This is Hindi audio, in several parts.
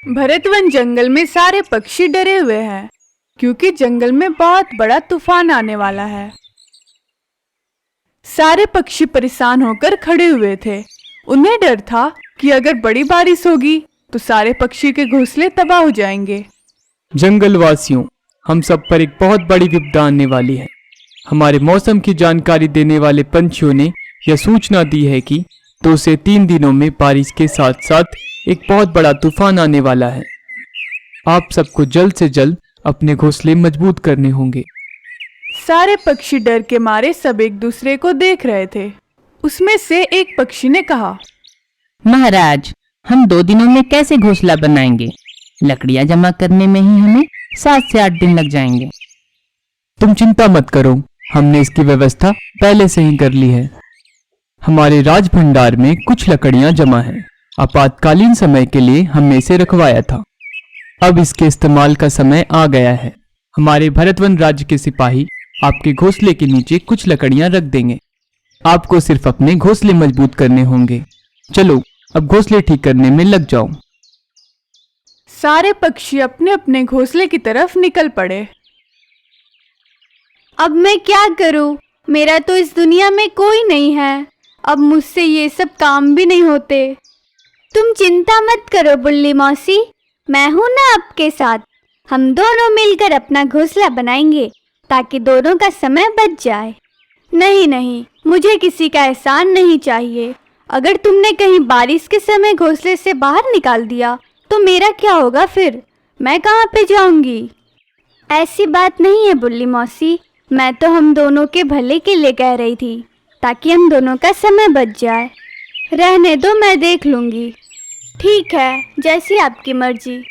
भरतवन जंगल में सारे पक्षी डरे हुए हैं क्योंकि जंगल में बहुत बड़ा तूफान आने वाला है। सारे पक्षी परेशान होकर खड़े हुए थे। उन्हें डर था कि अगर बड़ी बारिश होगी तो सारे पक्षी के घोंसले तबाह हो जाएंगे। जंगल वासियों, हम सब पर एक बहुत बड़ी विपदा आने वाली है। हमारे मौसम की जानकारी देने वाले पंछियों ने यह सूचना दी है कि 2 से 3 दिनों में बारिश के साथ साथ एक बहुत बड़ा तूफान आने वाला है। आप सबको जल्द से जल्द अपने घोंसले मजबूत करने होंगे। सारे पक्षी डर के मारे सब एक दूसरे को देख रहे थे। उसमें से एक पक्षी ने कहा, महाराज, हम 2 दिनों में कैसे घोंसला बनाएंगे? लकड़ियां जमा करने में ही हमें 7 से 8 दिन लग जाएंगे। तुम चिंता मत करो, हमने इसकी व्यवस्था पहले से ही कर ली है। हमारे राज भंडार में कुछ लकड़ियां जमा हैं। आपातकालीन समय के लिए हमने इसे रखवाया था। अब इसके इस्तेमाल का समय आ गया है। हमारे भरतवन राज्य के सिपाही आपके घोंसले के नीचे कुछ लकड़ियां रख देंगे। आपको सिर्फ अपने घोंसले मजबूत करने होंगे। चलो, अब घोंसले ठीक करने में लग जाओ। सारे पक्षी अपने अपने घोंसले की तरफ निकल पड़े। अब मैं क्या करूं? मेरा तो इस दुनिया में कोई नहीं है। अब मुझसे ये सब काम भी नहीं होते। तुम चिंता मत करो बुल्ली मौसी, मैं हूं ना आपके साथ। हम दोनों मिलकर अपना घोंसला बनाएंगे ताकि दोनों का समय बच जाए। नहीं नहीं, मुझे किसी का एहसान नहीं चाहिए। अगर तुमने कहीं बारिश के समय घोंसले से बाहर निकाल दिया तो मेरा क्या होगा फिर? मैं कहाँ पे जाऊंगी? ऐसी बात नहीं है बुल्ली मौसी, मैं तो हम दोनों के भले के लिए कह रही थी, ताकि हम दोनों का समय बच जाए। रहने दो, मैं देख लूंगी। ठीक है, जैसी आपकी मर्जी।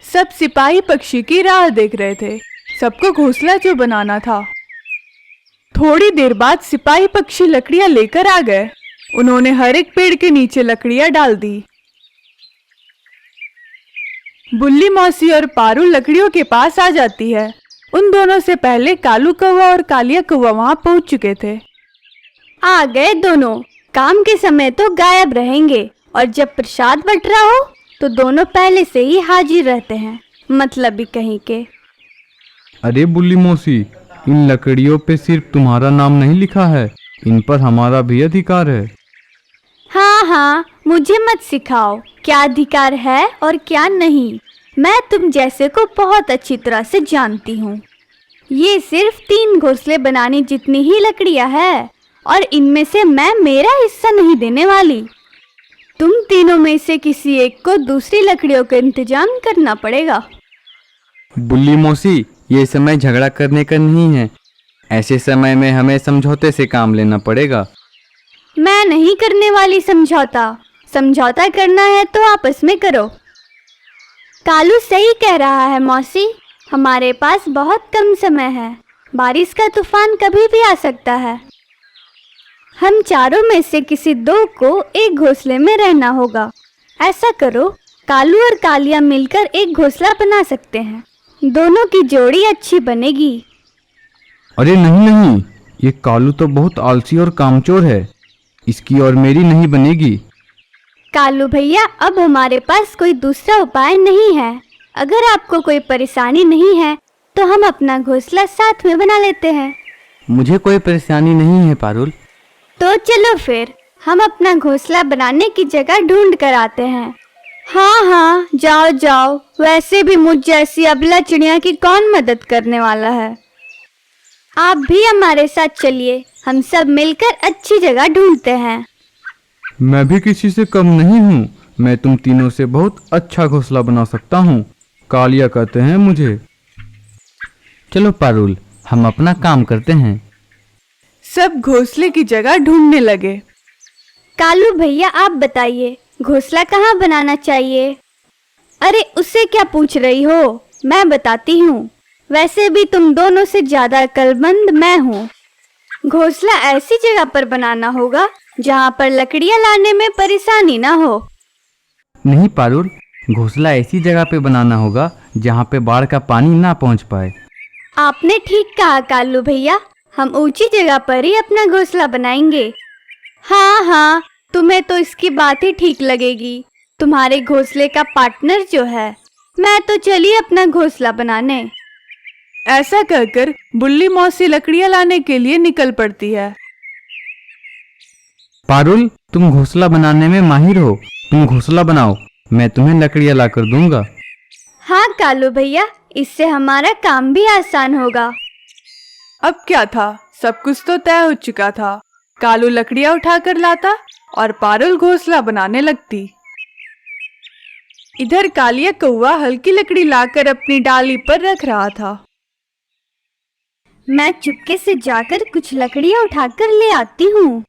सब सिपाही पक्षी की राह देख रहे थे। सबको घोंसला जो बनाना था। थोड़ी देर बाद सिपाही पक्षी लकड़ियां लेकर आ गए। उन्होंने हर एक पेड़ के नीचे लकड़ियां डाल दी। बुल्ली मौसी और पारू लकड़ियों के पास आ जाती है। उन दोनों से पहले कालू कौवा और कालिया कौवा वहां पहुंच चुके थे। आ गए दोनों। काम के समय तो गायब रहेंगे और जब प्रसाद बट रहा हो तो दोनों पहले से ही हाजिर रहते हैं। मतलब भी कहीं के। अरे बुल्ली मौसी, इन लकड़ियों पे सिर्फ तुम्हारा नाम नहीं लिखा है, इन पर हमारा भी अधिकार है। हाँ हाँ, मुझे मत सिखाओ क्या अधिकार है और क्या नहीं। मैं तुम जैसे को बहुत अच्छी तरह से जानती हूँ। ये सिर्फ 3 घोंसले बनाने जितनी ही लकड़ियाँ है और इनमें से मैं मेरा हिस्सा नहीं देने वाली। तुम तीनों में से किसी एक को दूसरी लकड़ियों का इंतजाम करना पड़ेगा। बुल्ली मौसी, ये समय झगड़ा करने का नहीं है। ऐसे समय में हमें समझौते से काम लेना पड़ेगा। मैं नहीं करने वाली समझौता। समझौता करना है तो आपस में करो। कालू सही कह रहा है मौसी, हमारे पास बहुत कम समय है। बारिश का तूफान कभी भी आ सकता है। हम चारों में से किसी 2 को एक घोंसले में रहना होगा। ऐसा करो, कालू और कालिया मिलकर एक घोंसला बना सकते हैं। दोनों की जोड़ी अच्छी बनेगी। अरे नहीं नहीं, ये कालू तो बहुत आलसी और कामचोर है। इसकी और मेरी नहीं बनेगी। कालू भैया, अब हमारे पास कोई दूसरा उपाय नहीं है। अगर आपको कोई परेशानी नहीं है तो हम अपना घोंसला साथ में बना लेते हैं। मुझे कोई परेशानी नहीं है पारुल। तो चलो फिर हम अपना घोंसला बनाने की जगह ढूंढ कर आते हैं। हाँ हाँ, जाओ जाओ। वैसे भी मुझ जैसी अबला चिड़िया की कौन मदद करने वाला है। आप भी हमारे साथ चलिए, हम सब मिलकर अच्छी जगह ढूंढते हैं। मैं भी किसी से कम नहीं हूँ। मैं तुम तीनों से बहुत अच्छा घोंसला बना सकता हूँ। कालिया कहते हैं मुझे। चलो पारुल, हम अपना काम करते हैं। सब घोंसले की जगह ढूंढने लगे। कालू भैया, आप बताइए घोंसला कहाँ बनाना चाहिए? अरे उससे क्या पूछ रही हो, मैं बताती हूँ। वैसे भी तुम दोनों से ज्यादा अक्लमंद मैं हूँ। घोंसला ऐसी जगह पर बनाना होगा जहाँ पर लकड़ियाँ लाने में परेशानी ना हो। नहीं पारुल, घोंसला ऐसी जगह पे बनाना होगा जहाँ पे बाढ़ का पानी ना पहुँच पाए। आपने ठीक कहा कालू भैया, हम ऊंची जगह पर ही अपना घोंसला बनाएंगे। हाँ हाँ, तुम्हें तो इसकी बात ही ठीक लगेगी। तुम्हारे घोंसले का पार्टनर जो है। मैं तो चली अपना घोंसला बनाने। ऐसा कहकर बुल्ली मौसी लकड़ियां लाने के लिए निकल पड़ती है। पारुल, तुम घोंसला बनाने में माहिर हो, तुम घोंसला बनाओ, मैं तुम्हें लकड़ियां लाकर दूंगा। हाँ कालू भैया, इससे हमारा काम भी आसान होगा। अब क्या था, सब कुछ तो तय हो चुका था। कालू लकड़ियां उठाकर लाता और पारुल घोंसला बनाने लगती। इधर कालिया कौवा हल्की लकड़ी लाकर अपनी डाली पर रख रहा था। मैं चुपके से जाकर कुछ लकड़ियां उठाकर ले आती हूँ।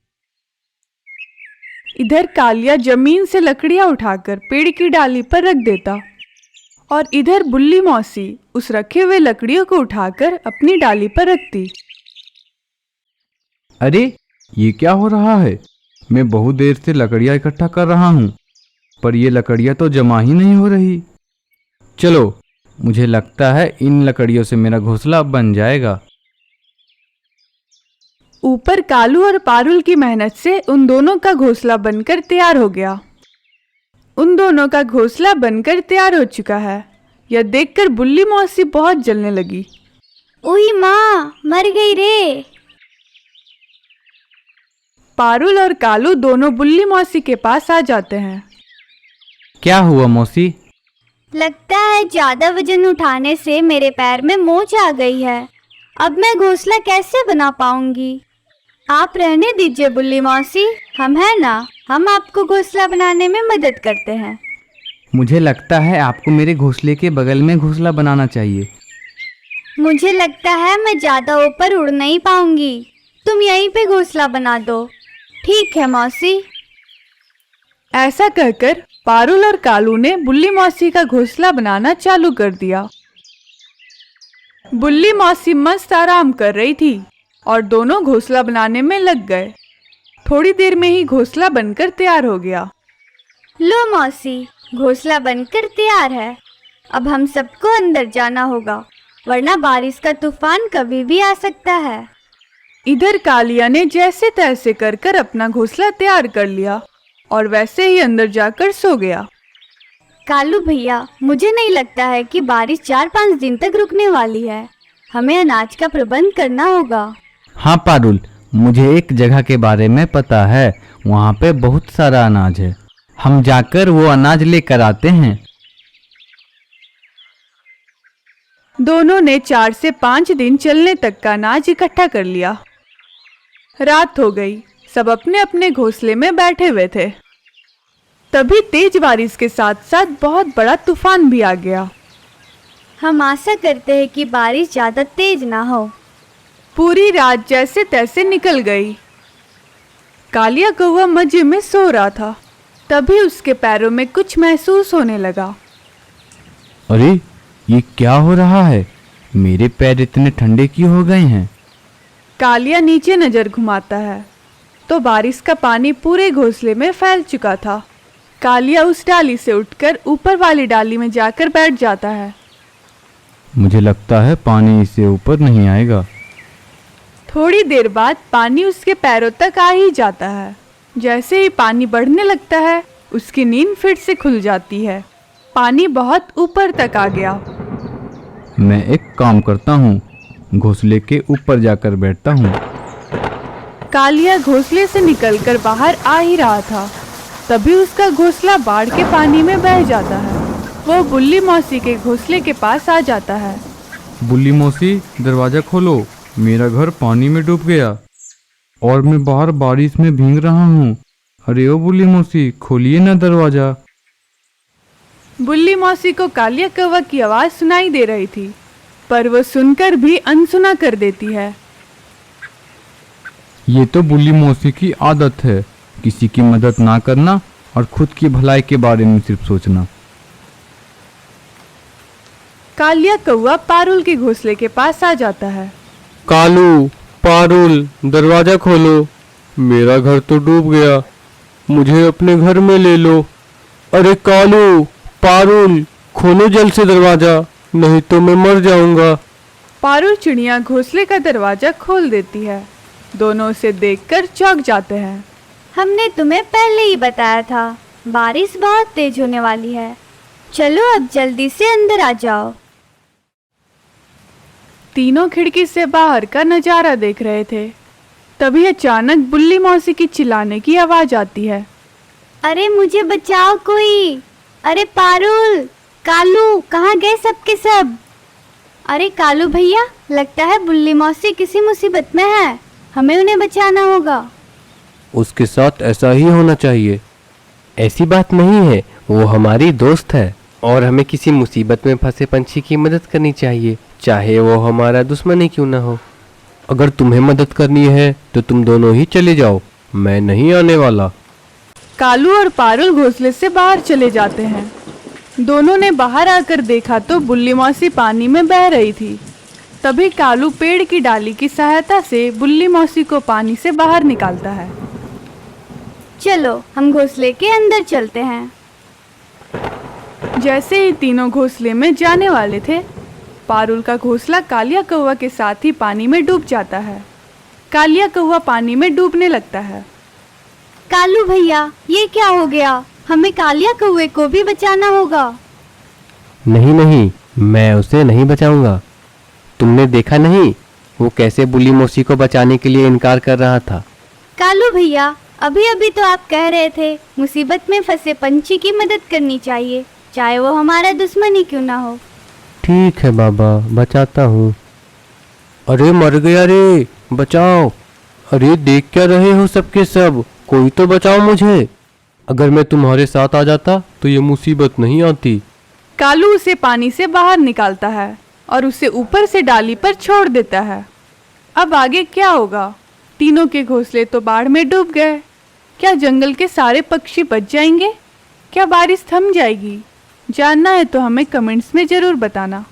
इधर कालिया जमीन से लकड़ियां उठाकर पेड़ की डाली पर रख देता और इधर बुल्ली मौसी उस रखे हुए लकड़ियों को उठाकर अपनी डाली पर रखती। अरे, ये क्या हो रहा है? मैं बहुत देर से लकड़ियां इकट्ठा कर रहा हूँ, पर ये लकड़ियां तो जमा ही नहीं हो रही। चलो, मुझे लगता है इन लकड़ियों से मेरा घोंसला बन जाएगा। ऊपर कालू और पारुल की मेहनत से उन दोनों का घोंसला बनकर तैयार हो गया। उन दोनों का घोंसला बनकर तैयार हो चुका है। यह देखकर बुल्ली मौसी बहुत जलने लगी। ओई माँ, मर गई रे। पारुल और कालू दोनों बुल्ली मौसी के पास आ जाते हैं। क्या हुआ मौसी? लगता है ज्यादा वजन उठाने से मेरे पैर में मोच आ गई है। अब मैं घोंसला कैसे बना पाऊंगी? आप रहने दीजिए बुल्ली मौसी, हम है ना, हम आपको घोंसला बनाने में मदद करते हैं। मुझे लगता है आपको मेरे घोंसले के बगल में घोंसला बनाना चाहिए। मुझे लगता है मैं ज्यादा ऊपर उड़ नहीं पाऊंगी, तुम यहीं पे घोंसला बना दो। ठीक है मौसी। ऐसा कहकर पारुल और कालू ने बुल्ली मौसी का घोंसला बनाना चालू कर दिया। बुल्ली मौसी मस्त आराम कर रही थी और दोनों घोंसला बनाने में लग गए। थोड़ी देर में ही घोंसला बनकर तैयार हो गया। लो मौसी, घोंसला बनकर तैयार है। अब हम सबको अंदर जाना होगा, वरना बारिश का तूफान कभी भी आ सकता है। इधर कालिया ने जैसे तैसे कर कर अपना घोंसला तैयार कर लिया और वैसे ही अंदर जाकर सो गया। कालू भैया, मुझे नहीं लगता है कि बारिश 4-5 दिन तक रुकने वाली है। हमें अनाज का प्रबंध करना होगा। हाँ पारुल, मुझे एक जगह के बारे में पता है, वहाँ पे बहुत सारा अनाज है। हम जाकर वो अनाज लेकर आते हैं। दोनों ने 4 से 5 दिन चलने तक का अनाज इकट्ठा कर लिया। रात हो गई, सब अपने अपने घोंसले में बैठे हुए थे। तभी तेज बारिश के साथ साथ बहुत बड़ा तूफान भी आ गया। हम आशा करते हैं कि बारिश ज्यादा तेज ना हो। पूरी रात जैसे तैसे निकल गई। कालिया कौवा मजे में सो रहा था। तभी उसके पैरों में कुछ महसूस होने लगा। अरे, ये क्या हो रहा है? मेरे पैर इतने ठंडे क्यों हो गए हैं? कालिया नीचे नजर घुमाता है तो बारिश का पानी पूरे घोंसले में फैल चुका था। कालिया उस डाली से उठकर ऊपर वाली डाली में जाकर बैठ जाता है। मुझे लगता है पानी इससे ऊपर नहीं आएगा। थोड़ी देर बाद पानी उसके पैरों तक आ ही जाता है। जैसे ही पानी बढ़ने लगता है, उसकी नींद फिर से खुल जाती है। पानी बहुत ऊपर तक आ गया। मैं एक काम करता हूँ, घोंसले के ऊपर जाकर बैठता हूँ। कालिया घोंसले से निकलकर बाहर आ ही रहा था, तभी उसका घोंसला बाढ़ के पानी में बह जाता है। वो बुल्ली मौसी के घोंसले के पास आ जाता है। बुल्ली मौसी, दरवाजा खोलो, मेरा घर पानी में डूब गया और मैं बाहर बारिश में भीग रहा हूँ। अरे ओ बुल्ली मौसी, खोलिए ना दरवाजा। बुल्ली मौसी को कालिया कौवा की आवाज सुनाई दे रही थी, पर वो सुनकर भी अनसुना कर देती है। ये तो बुल्ली मौसी की आदत है, किसी की मदद ना करना और खुद की भलाई के बारे में सिर्फ सोचना। कालिया कौवा पारुल के घोंसले के पास आ जाता है। कालू, पारुल, दरवाजा खोलो, मेरा घर तो डूब गया, मुझे अपने घर में ले लो। अरे कालू, पारुल, खोलो जल्द से दरवाजा, नहीं तो मैं मर जाऊंगा। पारुल चिड़िया घोंसले का दरवाजा खोल देती है। दोनों उसे देखकर चौंक जाते हैं। हमने तुम्हें पहले ही बताया था, बारिश बहुत तेज होने वाली है। चलो अब जल्दी से अंदर आ जाओ। तीनों खिड़की से बाहर का नजारा देख रहे थे। तभी अचानक बुल्ली मौसी की चिल्लाने की आवाज आती है। अरे मुझे बचाओ कोई! अरे पारुल, कालू, कहाँ गए सबके सब? अरे कालू भैया, लगता है बुल्ली मौसी किसी मुसीबत में है। हमें उन्हें बचाना होगा। उसके साथ ऐसा ही होना चाहिए। ऐसी बात नहीं है, वो हमारी दोस्त है और हमें किसी मुसीबत में फंसे पंछी की मदद करनी चाहिए, चाहे वो हमारा दुश्मन ही क्यों ना हो। अगर तुम्हें मदद करनी है तो तुम दोनों ही चले जाओ, मैं नहीं आने वाला। कालू और पारुल घोंसले से बाहर चले जाते हैं। दोनों ने बाहर आकर देखा तो बुल्ली मौसी पानी में बह रही थी। तभी कालू पेड़ की डाली की सहायता से बुल्ली मौसी को पानी से बाहर निकालता है। चलो हम घोंसले के अंदर चलते हैं। जैसे ही तीनों घोंसले में जाने वाले थे, पारुल का घोंसला कालिया कौवा के साथ ही पानी में डूब जाता है। कालिया कौवा पानी में डूबने लगता है। कालू भैया, ये क्या हो गया? हमें कालिया कौवे को भी बचाना होगा। नहीं नहीं, मैं उसे नहीं बचाऊंगा। तुमने देखा नहीं वो कैसे बुल्ली मौसी को बचाने के लिए इनकार कर रहा था। कालू भैया, अभी अभी तो आप कह रहे थे मुसीबत में फंसे पंछी की मदद करनी चाहिए, चाहे वो हमारा दुश्मन ही क्यों ना हो। ठीक है बाबा, बचाता हूँ। अरे मर गया रे, बचाओ। अरे देख क्या रहे हो सबके सब, कोई तो बचाओ मुझे। अगर मैं तुम्हारे साथ आ जाता तो ये मुसीबत नहीं आती। कालू उसे पानी से बाहर निकालता है और उसे ऊपर से डाली पर छोड़ देता है। अब आगे क्या होगा? तीनों के घोंसले तो बाढ़ में डूब गए। क्या जंगल के सारे पक्षी बच जाएंगे? क्या बारिश थम जाएगी? जानना है तो हमें कमेंट्स में ज़रूर बताना।